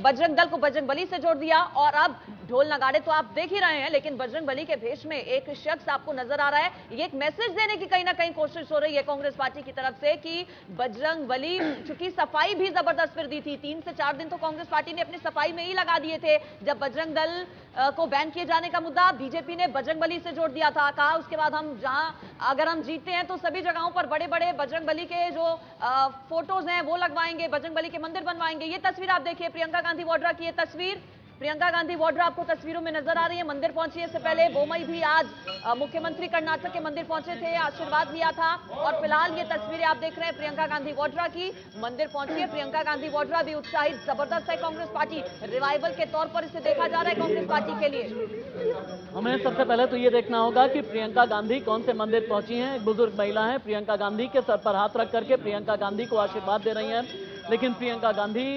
बजरंग दल को बजरंगबली से जोड़ दिया। और अब ढोल नगाड़े तो आप देख ही रहे हैं, लेकिन बजरंगबली के भेष में एक शख्स आपको नजर आ रहा है। ये एक मैसेज देने की कहीं ना कहीं कोशिश हो रही है कांग्रेस पार्टी की तरफ से कि बजरंगबली, चूंकि सफाई भी जबरदस्त फिर दी थी, 3 से 4 दिन तो कांग्रेस पार्टी ने अपनी सफाई में ही लगा दिए थे। जब बजरंग दल को बैन किए जाने का मुद्दा बीजेपी ने बजरंगबली से जोड़ दिया था, कहा उसके बाद हम जहां अगर हम जीतते हैं तो सभी जगहों पर बड़े बड़े बजरंगबली के जो फोटोज हैं वो लगवाएंगे, बजरंगबली के मंदिर बनवाएंगे। ये तस्वीर आप देखिए, प्रियंका गांधी वाड्रा की ये तस्वीर। प्रियंका गांधी वाड्रा आपको तस्वीरों में नजर आ रही है, मंदिर पहुंची है। इससे पहले बोमई भी आज मुख्यमंत्री कर्नाटक के मंदिर पहुंचे थे, आशीर्वाद लिया था। और फिलहाल ये तस्वीरें आप देख रहे हैं प्रियंका गांधी वाड्रा की, मंदिर पहुंची है प्रियंका गांधी वाड्रा भी उत्साहित, जबरदस्त है कांग्रेस पार्टी, रिवाइवल के तौर पर इसे देखा जा रहा है कांग्रेस पार्टी के लिए। हमें सबसे पहले तो ये देखना होगा कि प्रियंका गांधी कौन से मंदिर पहुंची हैं। एक बुजुर्ग महिला है, प्रियंका गांधी के सर पर हाथ रख करके प्रियंका गांधी को आशीर्वाद दे रही हैं। लेकिन प्रियंका गांधी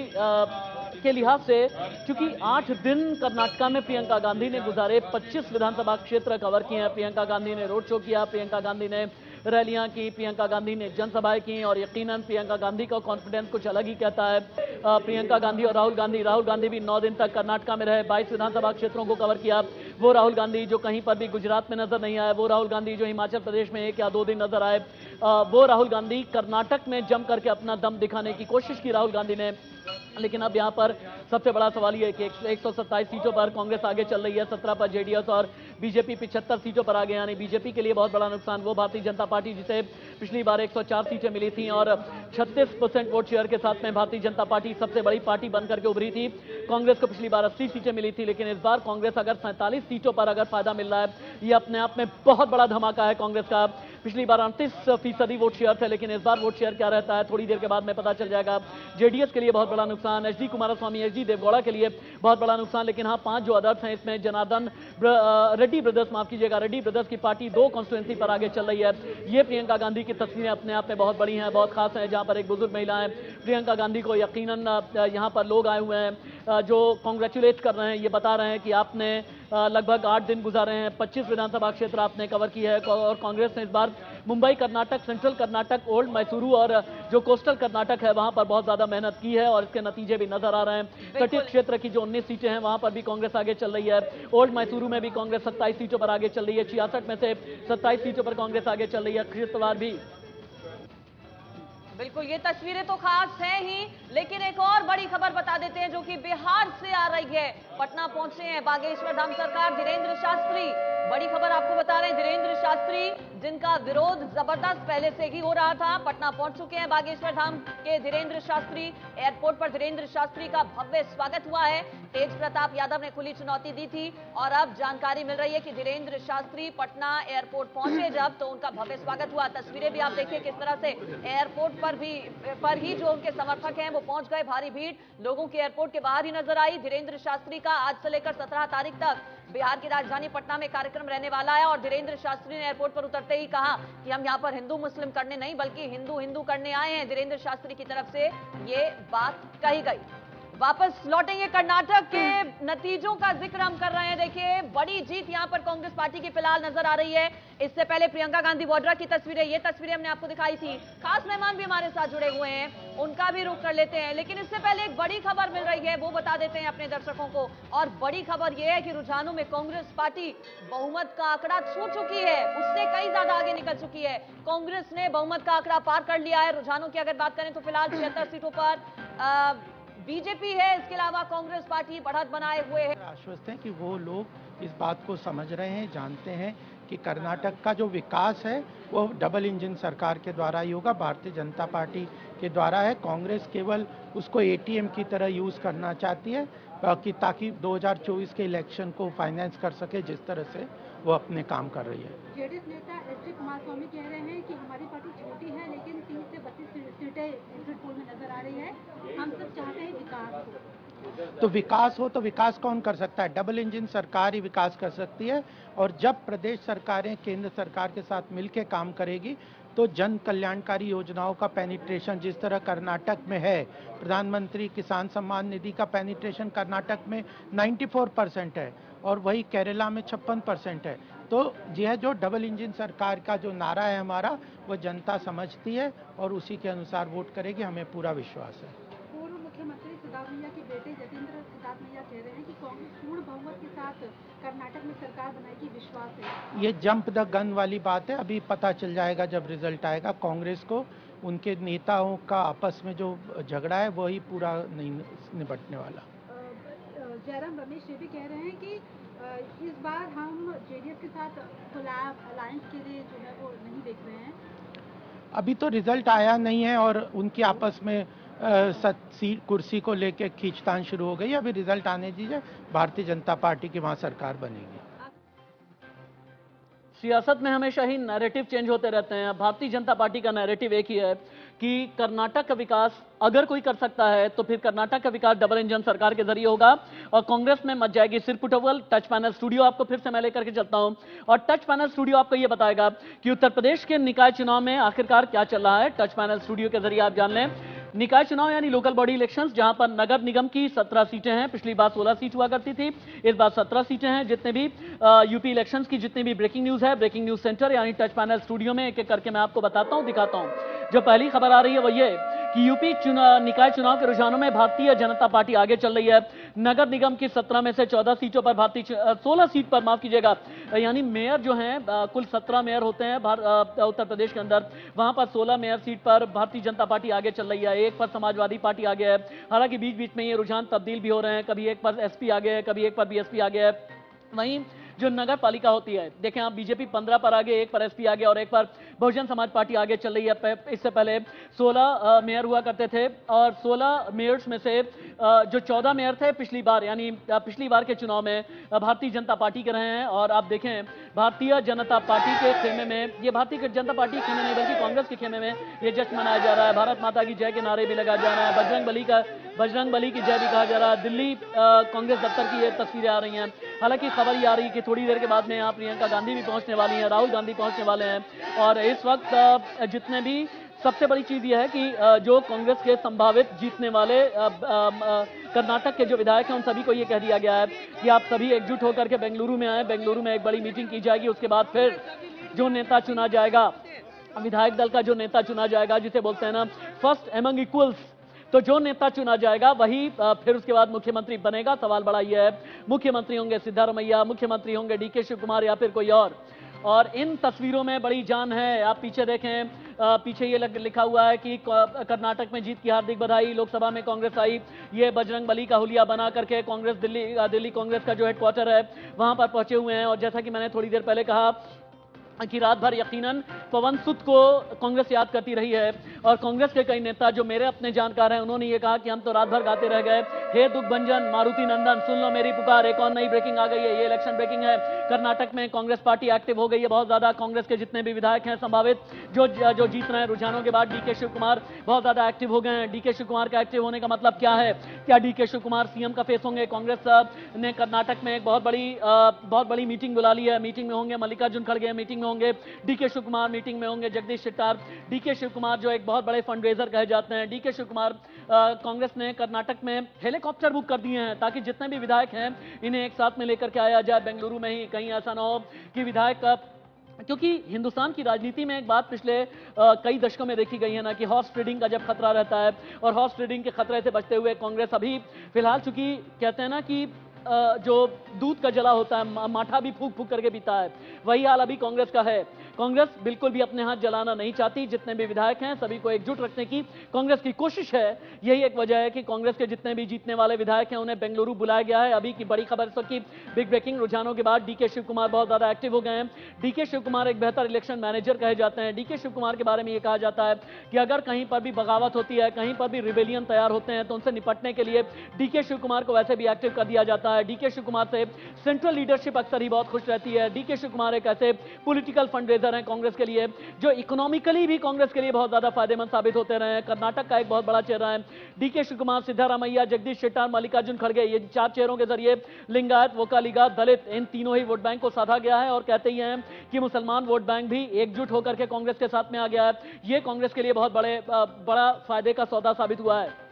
के लिहाज से, चूंकि 8 दिन कर्नाटका में प्रियंका गांधी ने गुजारे, 25 विधानसभा क्षेत्र कवर किए हैं। प्रियंका गांधी ने रोड शो किया, प्रियंका गांधी ने रैलियां की, प्रियंका गांधी ने जनसभाएं की, और यकीनन प्रियंका गांधी का कॉन्फिडेंस कुछ अलग ही कहता है। प्रियंका गांधी और राहुल गांधी भी 9 दिन तक कर्नाटका में रहे, 22 विधानसभा क्षेत्रों को कवर किया। वो राहुल गांधी जो कहीं पर भी गुजरात में नजर नहीं आए, वो राहुल गांधी जो हिमाचल प्रदेश में 1 या 2 दिन नजर आए, वो राहुल गांधी कर्नाटक में जम करके अपना दम दिखाने की कोशिश की राहुल गांधी ने। लेकिन अब यहां पर सबसे बड़ा सवाल यह है कि 127 सीटों पर कांग्रेस आगे चल रही है, 17 पर जेडीएस और बीजेपी 75 सीटों पर आगे, यानी बीजेपी के लिए बहुत बड़ा नुकसान। वो भारतीय जनता पार्टी जिसे पिछली बार 104 सीटें मिली थी और 36% वोट शेयर के साथ में भारतीय जनता पार्टी सबसे बड़ी पार्टी बनकर के उभरी थी। कांग्रेस को पिछली बार 80 सीटें मिली थी, लेकिन इस बार कांग्रेस अगर 47 सीटों पर अगर फायदा मिल रहा है, यह अपने आप में बहुत बड़ा धमाका है कांग्रेस का। पिछली बार 38% वोट शेयर थे, लेकिन इस बार वोट शेयर क्या रहता है थोड़ी देर के बाद में पता चल जाएगा। जेडीएस के लिए बहुत बड़ा नुकसान, एचडी कुमारस्वामी, एचडी देवगौड़ा के लिए बहुत बड़ा नुकसान। लेकिन हाँ, 5 जो अदर्स हैं, इसमें जनार्दन रेड्डी ब्रदर्स, माफ कीजिएगा, रेड्डी ब्रदर्स की पार्टी 2 कॉन्स्टिट्यूंसी पर आगे चल रही है। ये प्रियंका गांधी की तस्वीरें अपने आप में बहुत बड़ी हैं, बहुत खास हैं, जहां पर एक बुजुर्ग महिला है। प्रियंका गांधी को यकीनन यहां पर लोग आए हुए हैं जो कांग्रेचुलेट कर रहे हैं, ये बता रहे हैं कि आपने लगभग 8 दिन गुजारे हैं, 25 विधानसभा क्षेत्र आपने कवर की है। और कांग्रेस ने इस बार मुंबई कर्नाटक, सेंट्रल कर्नाटक, ओल्ड मैसूरू और जो कोस्टल कर्नाटक है वहां पर बहुत ज्यादा मेहनत की है और इसके नतीजे भी नजर आ रहे हैं। तटीय क्षेत्र की जो 19 सीटें हैं वहां पर भी कांग्रेस आगे चल रही है। ओल्ड मैसूरू में भी कांग्रेस 27 सीटों पर आगे चल रही है, 66 में से 27 सीटों पर कांग्रेस आगे चल रही है। किश्तवाड़ भी बिल्कुल, ये तस्वीरें तो खास हैं ही, लेकिन एक और बड़ी खबर बता देते हैं जो कि बिहार से आ रही है। पटना पहुंचे हैं बागेश्वर धाम सरकार धीरेन्द्र शास्त्री, बड़ी खबर आपको बता रहे हैं। धीरेन्द्र शास्त्री, जिनका विरोध जबरदस्त पहले से ही हो रहा था, पटना पहुंच चुके हैं बागेश्वर धाम के धीरेन्द्र शास्त्री। एयरपोर्ट पर धीरेन्द्र शास्त्री का भव्य स्वागत हुआ है। तेज प्रताप यादव ने खुली चुनौती दी थी और अब जानकारी मिल रही है कि धीरेन्द्र शास्त्री पटना एयरपोर्ट पहुंचे जब, तो उनका भव्य स्वागत हुआ। तस्वीरें भी आप देखिए किस तरह से एयरपोर्ट पर ही जो उनके समर्थक हैं वो पहुंच गए। भारी भीड़ लोगों के एयरपोर्ट के बाहर ही नजर आई। धीरेन्द्र शास्त्री का आज से लेकर 17 तारीख तक बिहार की राजधानी पटना में कार्यक्रम रहने वाला है और धीरेन्द्र शास्त्री ने एयरपोर्ट पर उतरते ही कहा कि हम यहां पर हिंदू मुस्लिम करने नहीं बल्कि हिंदू हिंदू करने आए हैं। धीरेन्द्र शास्त्री की तरफ से ये बात कही गई। वापस लौटेंगे कर्नाटक के नतीजों का जिक्र हम कर रहे हैं। देखिए, बड़ी जीत यहां पर कांग्रेस पार्टी की फिलहाल नजर आ रही है। इससे पहले प्रियंका गांधी वाड्रा की तस्वीरें, ये तस्वीरें हमने आपको दिखाई थी। खास मेहमान भी हमारे साथ जुड़े हुए हैं, उनका भी रुख कर लेते हैं। लेकिन इससे पहले एक बड़ी खबर मिल रही है, वो बता देते हैं अपने दर्शकों को। और बड़ी खबर यह है कि रुझानों में कांग्रेस पार्टी बहुमत का आंकड़ा छू चुकी है, उससे कई ज्यादा आगे निकल चुकी है। कांग्रेस ने बहुमत का आंकड़ा पार कर लिया है। रुझानों की अगर बात करें तो फिलहाल 76 सीटों पर बीजेपी है, इसके अलावा कांग्रेस पार्टी बढ़त बनाए हुए है। आश्वस्त हैं कि वो लोग इस बात को समझ रहे हैं, जानते हैं कि कर्नाटक का जो विकास है वो डबल इंजन सरकार के द्वारा ही होगा, भारतीय जनता पार्टी के द्वारा है। कांग्रेस केवल उसको एटीएम की तरह यूज करना चाहती है कि ताकि 2024 के इलेक्शन को फाइनेंस कर सके, जिस तरह से वो अपने काम कर रही है। जेडीएस नेता एचडी कुमारस्वामी कह रहे हैं कि हमारी पार्टी छोटी है लेकिन 30 से 32 सीटें एग्जिट पोल में नजर आ रही है। हम सब चाहते हैं विकास हो, तो विकास कौन कर सकता है? डबल इंजन सरकार ही विकास कर सकती है। और जब प्रदेश सरकारें केंद्र सरकार के साथ मिलकर काम करेगी तो जन कल्याणकारी योजनाओं का पेनिट्रेशन जिस तरह कर्नाटक में है, प्रधानमंत्री किसान सम्मान निधि का पेनिट्रेशन कर्नाटक में 94% है और वही केरला में 56% है। तो यह जो डबल इंजन सरकार का जो नारा है हमारा, वो जनता समझती है और उसी के अनुसार वोट करेगी, हमें पूरा विश्वास है। पूर्व मुख्यमंत्री सिद्धार्थमैया के बेटे जतेंद्र साथ कर्नाटक में सरकार बनाएगी, विश्वास है? ये जंप द गन वाली बात है, अभी पता चल जाएगा जब रिजल्ट आएगा। कांग्रेस को उनके नेताओं का आपस में जो झगड़ा है वही पूरा नहीं निपटने वाला। जयराम रमेश ये भी कह रहे हैं कि इस बार हम जेडीएस के साथ कोलैब अलायंस के लिए जो है वो नहीं देख रहे हैं। अभी तो रिजल्ट आया नहीं है और उनकी आपस में सीट कुर्सी को लेकर खींचतान शुरू हो गई। अभी रिजल्ट आने दीजिए, भारतीय जनता पार्टी की वहां सरकार बनेगी। सियासत में हमेशा ही नैरेटिव चेंज होते रहते हैं। भारतीय जनता पार्टी का नैरेटिव एक ही है कि कर्नाटक का विकास अगर कोई कर सकता है तो फिर कर्नाटक का विकास डबल इंजन सरकार के जरिए होगा और कांग्रेस में मच जाएगी सिरपुटवल। टच पैनल स्टूडियो आपको फिर से मैं लेकर के चलता हूं और टच पैनल स्टूडियो आपको यह बताएगा कि उत्तर प्रदेश के निकाय चुनाव में आखिरकार क्या चल रहा है। टच पैनल स्टूडियो के जरिए आप जान लें। निकाय चुनाव यानी लोकल बॉडी इलेक्शंस, जहां पर नगर निगम की 17 सीटें हैं। पिछली बार 16 सीट हुआ करती थी, इस बार 17 सीटें हैं। जितने भी यूपी इलेक्शंस की जितनी भी ब्रेकिंग न्यूज है, ब्रेकिंग न्यूज सेंटर यानी टच पैनल स्टूडियो में एक एक करके मैं आपको बताता हूं, दिखाता हूं। जो पहली खबर आ रही है वो ये कि यूपी निकाय चुनाव के रुझानों में भारतीय जनता पार्टी आगे चल रही है। नगर निगम की 17 में से 14 सीटों पर 16 सीट पर, माफ कीजिएगा, यानी मेयर जो हैं, कुल 17 मेयर होते हैं उत्तर प्रदेश के अंदर, वहां पर 16 मेयर सीट पर भारतीय जनता पार्टी आगे चल रही है। एक पर समाजवादी पार्टी आगे है। हालांकि बीच बीच में ये रुझान तब्दील भी हो रहे हैं, कभी एक पर एसपी आगे है, कभी एक पर बीएसपी आगे है। वहीं जो नगर पालिका होती है, देखें आप, बीजेपी 15 पर आगे, एक पर एसपी आगे और एक पर बहुजन समाज पार्टी आगे चल रही है। इससे पहले 16 मेयर हुआ करते थे और 16 मेयर्स में से जो 14 मेयर थे पिछली बार, यानी पिछली बार के चुनाव में भारतीय जनता पार्टी के रहे हैं। और आप देखें भारतीय जनता पार्टी के खेमे में, ये भारतीय जनता पार्टी के खेमे नहीं बल्कि कांग्रेस के खेमे में ये जश्न मनाया जा रहा है। भारत माता की जय के नारे भी लगाए जा रहे हैं, बजरंग बली की जय भी कहा जा रहा है। दिल्ली कांग्रेस दफ्तर की ये तस्वीरें आ रही हैं। हालांकि खबर ये आ रही है कि थोड़ी देर के बाद में यहाँ प्रियंका गांधी भी पहुंचने वाली हैं, राहुल गांधी पहुंचने वाले हैं। और इस वक्त जितने भी, सबसे बड़ी चीज यह है कि जो कांग्रेस के संभावित जीतने वाले कर्नाटक के जो विधायक हैं, उन सभी को यह कह दिया गया है कि आप सभी एकजुट होकर के बेंगलुरु में आए। बेंगलुरु में एक बड़ी मीटिंग की जाएगी, उसके बाद फिर जो नेता चुना जाएगा, विधायक दल का जो नेता चुना जाएगा, जिसे बोलते हैं ना फर्स्ट एमंग इक्वल्स, तो जो नेता चुना जाएगा वही फिर उसके बाद मुख्यमंत्री बनेगा। सवाल बड़ा यह है, मुख्यमंत्री होंगे सिद्धारमैया, मुख्यमंत्री होंगे डीके शिव कुमार या फिर कोई और इन तस्वीरों में बड़ी जान है। आप पीछे देखें, पीछे ये लिखा हुआ है कि कर्नाटक में जीत की हार्दिक बधाई, लोकसभा में कांग्रेस आई। ये बजरंग बली का हुलिया बना करके कांग्रेस दिल्ली कांग्रेस का जो हेडक्वार्टर है वहां पर पहुंचे हुए हैं। और जैसा कि मैंने थोड़ी देर पहले कहा कि रात भर यकीनन पवन सुत को कांग्रेस याद करती रही है। और कांग्रेस के कई नेता जो मेरे अपने जानकार हैं, उन्होंने ये कहा कि हम तो रात भर गाते रह गए, हे दुख भंजन मारुति नंदन सुन लो मेरी पुकार। एक और नई ब्रेकिंग आ गई है, ये इलेक्शन ब्रेकिंग है। कर्नाटक में कांग्रेस पार्टी एक्टिव हो गई है बहुत ज्यादा। कांग्रेस के जितने भी विधायक हैं संभावित जो जीत रहे हैं, रुझानों के बाद डीके शिव कुमार बहुत ज्यादा एक्टिव हो गए हैं। डीके शिव कुमार का एक्टिव होने का मतलब क्या है? क्या डीके शिव कुमार सीएम का फेस होंगे? कांग्रेस ने कर्नाटक में एक बहुत बड़ी मीटिंग बुला ली है। मीटिंग में होंगे मल्लिकार्जुन खड़गे, मीटिंग में होंगे डीके शिव कुमार, मीटिंग में होंगे जगदीश शेट्टार। डीके शिव कुमार जो एक बहुत बड़े फंड रेजर कहे जाते हैं। डीके शिव कुमार, कांग्रेस ने कर्नाटक में हेलीकॉप्टर बुक कर दिए हैं ताकि जितने भी विधायक हैं इन्हें एक साथ में लेकर के आया जाए बेंगलुरु में ही। कहीं ऐसा ना हो कि विधायक, क्योंकि हिंदुस्तान की राजनीति में एक बात पिछले कई दशकों में देखी गई है ना कि हॉर्स ट्रेडिंग का जब खतरा रहता है, और हॉर्स ट्रेडिंग के खतरे से बचते हुए कांग्रेस अभी फिलहाल, चूंकि कहते हैं ना कि जो दूध का जला होता है माठा भी फूक फूक करके पीता है, वही हाल अभी कांग्रेस का है। कांग्रेस बिल्कुल भी अपने हाथ जलाना नहीं चाहती। जितने भी विधायक हैं सभी को एकजुट रखने की कांग्रेस की कोशिश है। यही एक वजह है कि कांग्रेस के जितने भी जीतने वाले विधायक हैं उन्हें बेंगलुरु बुलाया गया है। अभी की बड़ी खबर इस वक्त की बिग ब्रेकिंग, रुझानों के बाद डीके शिव कुमार बहुत ज्यादा एक्टिव हो गए हैं। डीके शिव कुमार एक बेहतर इलेक्शन मैनेजर कहे जाते हैं। डीके शिव कुमार के बारे में यह कहा जाता है कि अगर कहीं पर भी बगावत होती है, कहीं पर भी रिबेलियन तैयार होते हैं, तो उनसे निपटने के लिए डीके शिव कुमार को वैसे भी एक्टिव कर दिया जाता है। डीके शिव कुमार से सेंट्रल लीडरशिप अक्सर ही बहुत खुश रहती है। डीके शिव कुमार एक ऐसे पॉलिटिकल फंड रेजर हैं कांग्रेस के लिए जो इकोनॉमिकली भी कांग्रेस के लिए बहुत ज्यादा फायदेमंद साबित होते रहे हैं। कर्नाटक का एक बहुत बड़ा चेहरा है डीके शिव कुमार। सिद्धारमैया, जगदीश शेट्टार, मल्लिकार्जुन खड़गे, ये 4 चेहरों के जरिए लिंगायत, वोकालिगा, दलित, इन तीनों ही वोट बैंक को साधा गया है। और कहते ही हैं कि मुसलमान वोट बैंक भी एकजुट होकर के कांग्रेस के साथ में आ गया है। यह कांग्रेस के लिए बहुत बड़ा फायदे का सौदा साबित हुआ है।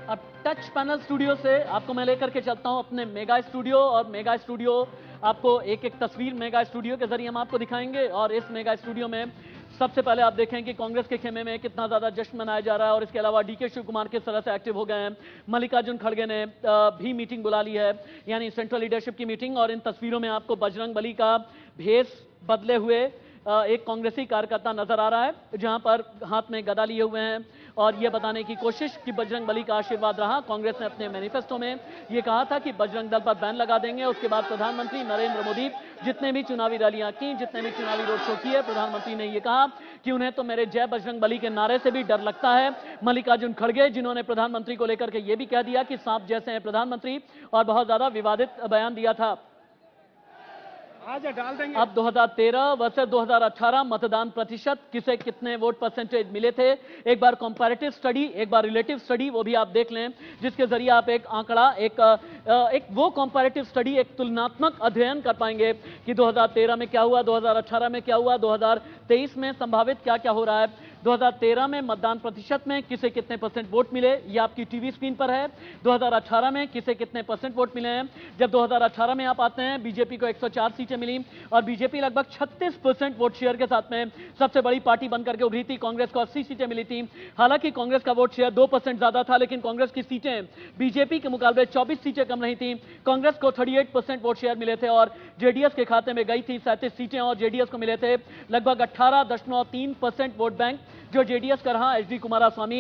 अब टच पैनल स्टूडियो से आपको मैं लेकर के चलता हूं अपने मेगा स्टूडियो, और मेगा स्टूडियो आपको एक एक तस्वीर मेगा स्टूडियो के जरिए हम आपको दिखाएंगे। और इस मेगा स्टूडियो में सबसे पहले आप देखें कि कांग्रेस के खेमे में कितना ज्यादा जश्न मनाया जा रहा है, और इसके अलावा डीके शिव कुमार किस तरह से एक्टिव हो गए हैं। मल्लिकार्जुन खड़गे ने भी मीटिंग बुला ली है, यानी सेंट्रल लीडरशिप की मीटिंग। और इन तस्वीरों में आपको बजरंग बली का भेष बदले हुए एक कांग्रेसी कार्यकर्ता नजर आ रहा है, जहां पर हाथ में गदा लिए हुए हैं, और यह बताने की कोशिश कि बजरंग बली का आशीर्वाद रहा। कांग्रेस ने अपने मैनिफेस्टो में यह कहा था कि बजरंग दल पर बैन लगा देंगे। उसके बाद प्रधानमंत्री नरेंद्र मोदी जितने भी चुनावी रैलियां की, जितने भी चुनावी रोड शो किए, प्रधानमंत्री ने यह कहा कि उन्हें तो मेरे जय बजरंग बली के नारे से भी डर लगता है। मल्लिकार्जुन खड़गे जिन्होंने प्रधानमंत्री को लेकर के यह भी कह दिया कि सांप जैसे हैं प्रधानमंत्री, और बहुत ज्यादा विवादित बयान दिया था। डाल देंगे। अब 2013 वर्सेस 2018 मतदान प्रतिशत, किसे कितने वोट परसेंटेज मिले थे, एक बार कंपैरेटिव स्टडी, एक बार रिलेटिव स्टडी, वो भी आप देख लें, जिसके जरिए आप एक आंकड़ा, एक वो कंपैरेटिव स्टडी, एक तुलनात्मक अध्ययन कर पाएंगे कि 2013 में क्या हुआ, 2018 में क्या हुआ, 2023 में संभावित क्या क्या हो रहा है। 2013 में मतदान प्रतिशत में किसे कितने परसेंट वोट मिले, ये आपकी टीवी स्क्रीन पर है। 2018 में किसे कितने परसेंट वोट मिले हैं। जब 2018 में आप आते हैं, बीजेपी को 104 सीटें मिली, और बीजेपी लगभग 36% वोट शेयर के साथ में सबसे बड़ी पार्टी बनकर के उभरी थी। कांग्रेस को 80 सीटें मिली थी। हालांकि कांग्रेस का वोट शेयर 2% ज्यादा था, लेकिन कांग्रेस की सीटें बीजेपी के मुकाबले 24 सीटें कम नहीं थी। कांग्रेस को 38% वोट शेयर मिले थे, और जेडीएस के खाते में गई थी 37 सीटें, और जेडीएस को मिले थे लगभग 18.3% वोट बैंक, जो जेडीएस का रहा। एचडी कुमारस्वामी,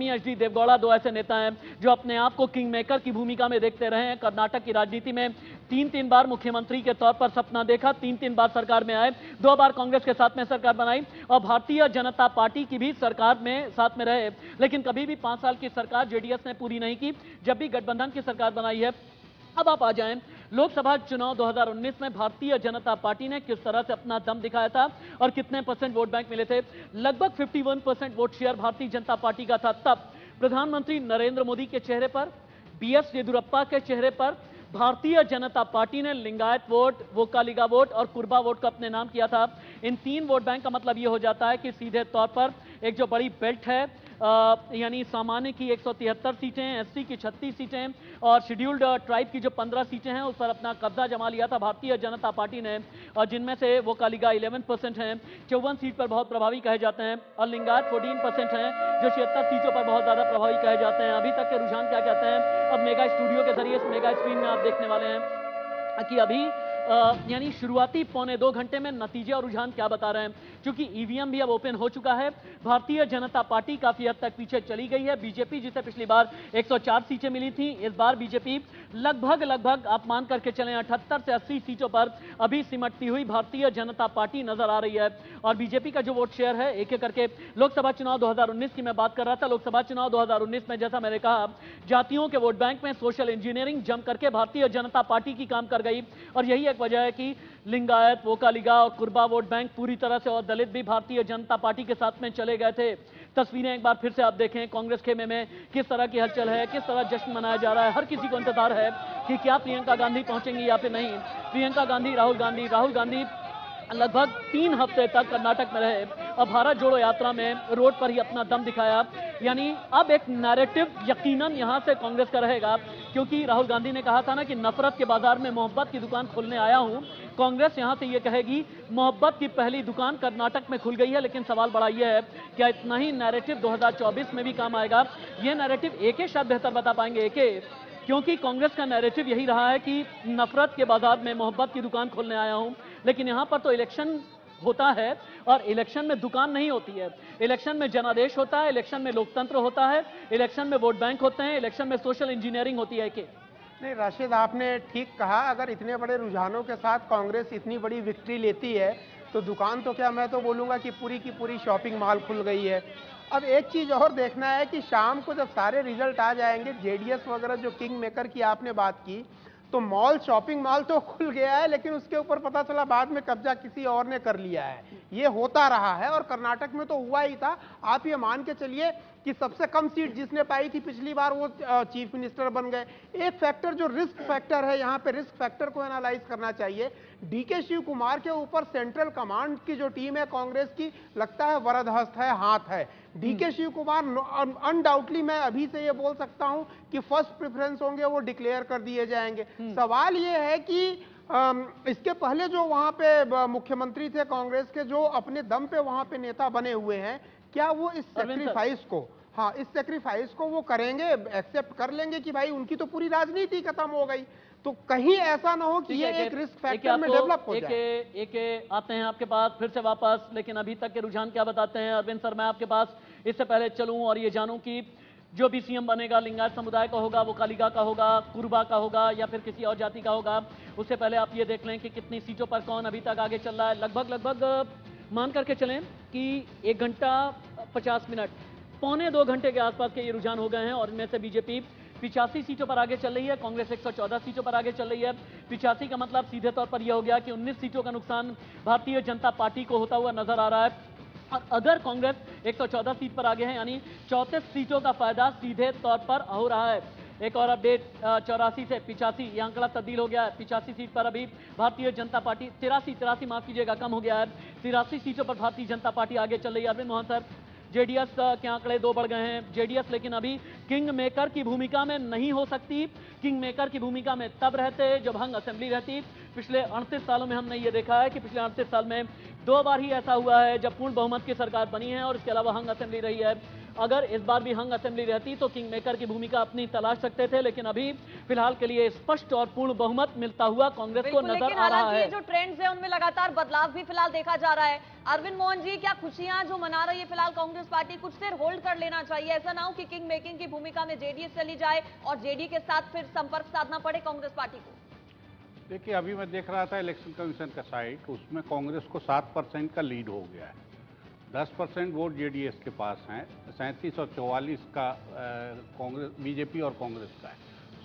एचडी देवगौड़ा दो ऐसे नेता हैं जो अपने आप को किंग मेकर की भूमिका में देखते रहे हैं। कर्नाटक की राजनीति में 3 बार मुख्यमंत्री के तौर पर सपना देखा, 3 बार सरकार में आए, 2 बार कांग्रेस के साथ में सरकार बनाई, और भारतीय जनता पार्टी की भी सरकार में साथ में रहे, लेकिन कभी भी 5 साल की सरकार जेडीएस ने पूरी नहीं की, जब भी गठबंधन की सरकार बनाई है। अब आप आ जाएं लोकसभा चुनाव 2019 में भारतीय जनता पार्टी ने किस तरह से अपना दम दिखाया था और कितने परसेंट वोट बैंक मिले थे। लगभग 51% vote share Bharatiya Janata party का था। तब प्रधानमंत्री नरेंद्र मोदी के चेहरे पर, बीएस येदियुरप्पा के चेहरे पर भारतीय जनता पार्टी ने लिंगायत वोट, वोकालिगा वोट और कुर्बा वोट को अपने नाम किया था। इन 3 वोट बैंक का मतलब यह हो जाता है कि सीधे तौर पर एक जो बड़ी बेल्ट है, यानी सामान्य की 173 सीटें, एससी की 36 सीटें और शेड्यूल्ड ट्राइब की जो 15 सीटें हैं, उस पर अपना कब्जा जमा लिया था भारतीय जनता पार्टी ने, और जिनमें से वोकालिगा 11% हैं, 54 सीट पर बहुत प्रभावी कहे जाते हैं, और लिंगायत 14% हैं, जो 76 सीटों पर बहुत ज्यादा प्रभावी कहे जाते हैं। अभी तक के रुझान क्या कहते हैं, अब मेगा स्टूडियो के जरिए इस मेगा स्क्रीन में आप देखने वाले हैं कि अभी यानी शुरुआती 1.25 घंटे में नतीजे और रुझान क्या बता रहे हैं। क्योंकि ईवीएम भी अब ओपन हो चुका है, भारतीय जनता पार्टी काफी हद तक पीछे चली गई है। बीजेपी जिसे पिछली बार 104 सीटें मिली थी, इस बार बीजेपी लगभग आप मान करके चलें 78 से 80 सीटों पर अभी सिमटती हुई भारतीय जनता पार्टी नजर आ रही है। और बीजेपी का जो वोट शेयर है, एक एक करके लोकसभा चुनाव 2019 की मैं बात कर रहा था, लोकसभा चुनाव 2019 में जैसा मैंने कहा, जातियों के वोट बैंक में सोशल इंजीनियरिंग जम करके भारतीय जनता पार्टी की काम कर गई, और यही एक वजह है कि लिंगायत, वोकालिगा और कुर्बा वोट बैंक पूरी तरह से, और दलित भी भारतीय जनता पार्टी के साथ में चले गए थे। तस्वीरें एक बार फिर से आप देखें, कांग्रेस खेमे में किस तरह की हलचल है, किस तरह जश्न मनाया जा रहा है। हर किसी को इंतजार है कि क्या प्रियंका गांधी पहुंचेंगी या फिर नहीं। प्रियंका गांधी, राहुल गांधी लगभग 3 हफ्ते तक कर्नाटक में रहे और भारत जोड़ो यात्रा में रोड पर ही अपना दम दिखाया। यानी अब एक नैरेटिव यकीनन यहां से कांग्रेस का रहेगा, क्योंकि राहुल गांधी ने कहा था ना कि नफरत के बाजार में मोहब्बत की दुकान खोलने आया हूं। कांग्रेस यहां से यह कहेगी मोहब्बत की पहली दुकान कर्नाटक में खुल गई है, लेकिन सवाल बड़ा यह है क्या इतना ही नैरेटिव 2024 में भी काम आएगा। यह नैरेटिव एके शायद बेहतर बता पाएंगे, एके, क्योंकि कांग्रेस का नैरेटिव यही रहा है कि नफरत के बाजार में मोहब्बत की दुकान खोलने आया हूं। लेकिन यहां पर तो इलेक्शन होता है, और इलेक्शन में दुकान नहीं होती है। इलेक्शन में जनादेश होता है, इलेक्शन में लोकतंत्र होता है, इलेक्शन में वोट बैंक होते हैं, इलेक्शन में सोशल इंजीनियरिंग होती है। कि नहीं राशिद, आपने ठीक कहा। अगर इतने बड़े रुझानों के साथ कांग्रेस इतनी बड़ी विक्ट्री लेती है तो दुकान तो क्या, मैं तो बोलूँगा कि पूरी की पूरी शॉपिंग मॉल खुल गई है। अब एक चीज़ और देखना है कि शाम को जब सारे रिजल्ट आ जाएंगे, जेडीएस वगैरह जो किंग मेकर की आपने बात की, तो मॉल, शॉपिंग मॉल तो खुल गया है, लेकिन उसके ऊपर पता चला बाद में कब्जा किसी और ने कर लिया है। ये होता रहा है और कर्नाटक में तो हुआ ही था। आप ये मान के चलिए कि सबसे कम सीट जिसने पाई थी पिछली बार वो चीफ मिनिस्टर बन गए। एक फैक्टर जो रिस्क फैक्टर है, यहाँ पे रिस्क फैक्टर को एनालाइज करना चाहिए। डीके शिव कुमार के ऊपर सेंट्रल कमांड की जो टीम है कांग्रेस की, लगता है वरदहस्त है, हाथ है। डीके शिव कुमार अनडाउटली, मैं अभी से ये बोल सकता हूं कि फर्स्ट प्रेफरेंस होंगे, वो डिक्लेयर कर दिए जाएंगे। सवाल ये है कि इसके पहले जो वहां पे मुख्यमंत्री थे कांग्रेस के, जो अपने दम पे वहां पे नेता बने हुए हैं, क्या वो इस सेक्रीफाइस को, हाँ, इस सेक्रीफाइस को वो करेंगे, एक्सेप्ट कर लेंगे कि भाई उनकी तो पूरी राजनीति खत्म हो गई? तो कहीं ऐसा ना हो कि ये एक रिस्क फैक्टर में डेवलप हो जाए। एक आते हैं आपके पास फिर से वापस, लेकिन अभी तक के रुझान क्या बताते हैं? अरविंद सर, मैं आपके पास इससे पहले चलूं और ये जानूं कि जो भी सीएम बनेगा लिंगायत समुदाय का होगा, वो कालिका का होगा, कुरबा का होगा या फिर किसी और जाति का होगा, उससे पहले आप ये देख लें कि कितनी सीटों पर कौन अभी तक आगे चल रहा है। लगभग मान करके चलें कि 1 घंटा 50 मिनट, पौने 2 घंटे के आसपास के ये रुझान हो गए हैं और इनमें से बीजेपी 85 सीटों पर आगे चल रही है, कांग्रेस 114 सीटों पर आगे चल रही है। 85 का मतलब सीधे तौर पर यह हो गया कि 19 सीटों का नुकसान भारतीय जनता पार्टी को होता हुआ नजर आ रहा है। और अगर कांग्रेस 114 सीट पर आगे है, यानी 34 सीटों का फायदा सीधे तौर पर हो रहा है। एक और अपडेट, 84 से 85 यह आंकड़ा तब्दील हो गया है। 85 सीट पर अभी भारतीय जनता पार्टी, 83 माफ कीजिएगा, कम हो गया है। 83 सीटों पर भारतीय जनता पार्टी आगे चल रही है। अरविंद मोहन सर, जेडीएस के आंकड़े 2 बढ़ गए हैं। जेडीएस लेकिन अभी किंग मेकर की भूमिका में नहीं हो सकती। किंग मेकर की भूमिका में तब रहते जब हंग असेंबली रहती। पिछले 38 सालों में हमने ये देखा है कि पिछले 38 साल में 2 बार ही ऐसा हुआ है जब पूर्ण बहुमत की सरकार बनी है और इसके अलावा हंग असेंबली रही है। अगर इस बार भी हंग असेंबली रहती तो किंग मेकर की भूमिका अपनी तलाश सकते थे, लेकिन अभी फिलहाल के लिए स्पष्ट और पूर्ण बहुमत मिलता हुआ कांग्रेस को नजर आ रहा है। जो ट्रेंड्स है उनमें लगातार बदलाव भी फिलहाल देखा जा रहा है। अरविंद मोहन जी, क्या खुशियां जो मना रही है फिलहाल कांग्रेस पार्टी, कुछ देर होल्ड कर लेना चाहिए? ऐसा ना हो कि किंग मेकिंग की भूमिका में जेडीएस चली जाए और जेडी के साथ फिर संपर्क साधना पड़े कांग्रेस पार्टी को। देखिए, अभी मैं देख रहा था इलेक्शन कमीशन का साइट, उसमें कांग्रेस को 7% का लीड हो गया है। 10% वोट जेडीएस के पास हैं, 37 और 44 का कांग्रेस, बीजेपी और कांग्रेस का है।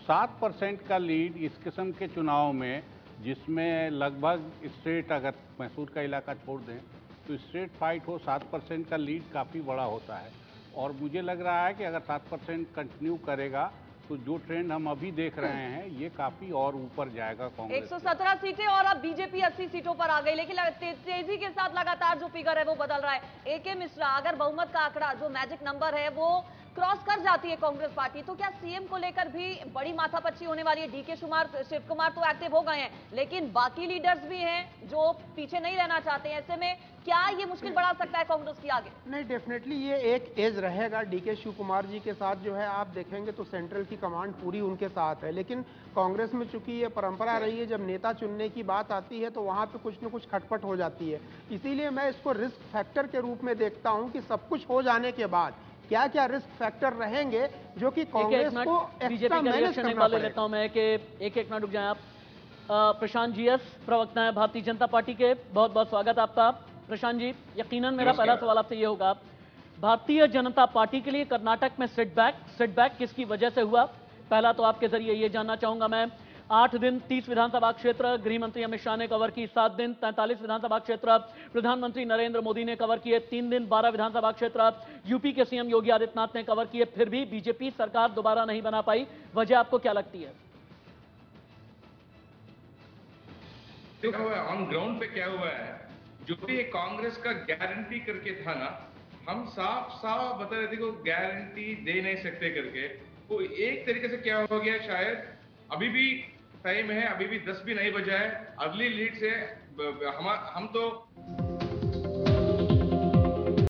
7% का लीड इस किस्म के चुनाव में, जिसमें लगभग स्ट्रेट, अगर मैसूर का इलाका छोड़ दें तो स्ट्रेट फाइट हो, 7% का लीड काफ़ी बड़ा होता है। और मुझे लग रहा है कि अगर 7% कंटिन्यू करेगा तो जो ट्रेंड हम अभी देख रहे हैं ये काफी और ऊपर जाएगा कांग्रेस। 117 सीटें और अब बीजेपी 80 सीटों पर आ गई, लेकिन तेजी के साथ लगातार जो फिगर है वो बदल रहा है। एके मिश्रा, अगर बहुमत का आंकड़ा जो मैजिक नंबर है वो क्रॉस कर जाती है कांग्रेस पार्टी, तो क्या सीएम को लेकर भी बड़ी माथापच्ची होने वाली है? डीके शिव कुमार तो एक्टिव हो गए हैं, लेकिन बाकी लीडर्स भी हैं जो पीछे नहीं रहना चाहते हैं। ऐसे में क्या ये मुश्किल बढ़ा सकता है कांग्रेस की आगे? नहीं, डेफिनेटली ये एक एज रहेगा डीके शिव कुमार जी के साथ। जो है आप देखेंगे तो सेंट्रल की कमांड पूरी उनके साथ है, लेकिन कांग्रेस में चूंकि ये परंपरा रही है जब नेता चुनने की बात आती है तो वहां पे कुछ न कुछ खटपट हो जाती है। इसीलिए मैं इसको रिस्क फैक्टर के रूप में देखता हूं कि सब कुछ हो जाने के बाद क्या क्या रिस्क फैक्टर रहेंगे जो कि कांग्रेस को एक्स्ट्रा मैनेज करना पड़ेगा। लेता हूं मैं कि एक मिनट रुक जाएं आप। प्रशांत जीएस, प्रवक्ता है भारतीय जनता पार्टी के, बहुत बहुत स्वागत आपका। प्रशांत जी, यकीनन मेरा पहला सवाल आपसे ये होगा, भारतीय जनता पार्टी के लिए कर्नाटक में सेटबैक किसकी वजह से हुआ? पहला तो आपके जरिए ये जानना चाहूंगा मैं। 8 दिन 30 विधानसभा क्षेत्र गृह मंत्री अमित शाह ने कवर की, 7 दिन 43 विधानसभा क्षेत्र प्रधानमंत्री नरेंद्र मोदी ने कवर किए, 3 दिन 12 विधानसभा क्षेत्र यूपी के सीएम योगी आदित्यनाथ ने कवर किए, फिर भी बीजेपी सरकार दोबारा नहीं बना पाई। वजह आपको क्या लगती है? ऑन ग्राउंड पे क्या हुआ है, जो भी कांग्रेस का गारंटी करके था ना, हम साफ बता रहे थे कि गारंटी दे नहीं सकते करके, वो एक तरीके से क्या हो गया, शायद अभी भी टाइम है, अभी भी 10 भी नहीं बजा है, अगली लीड से हम तो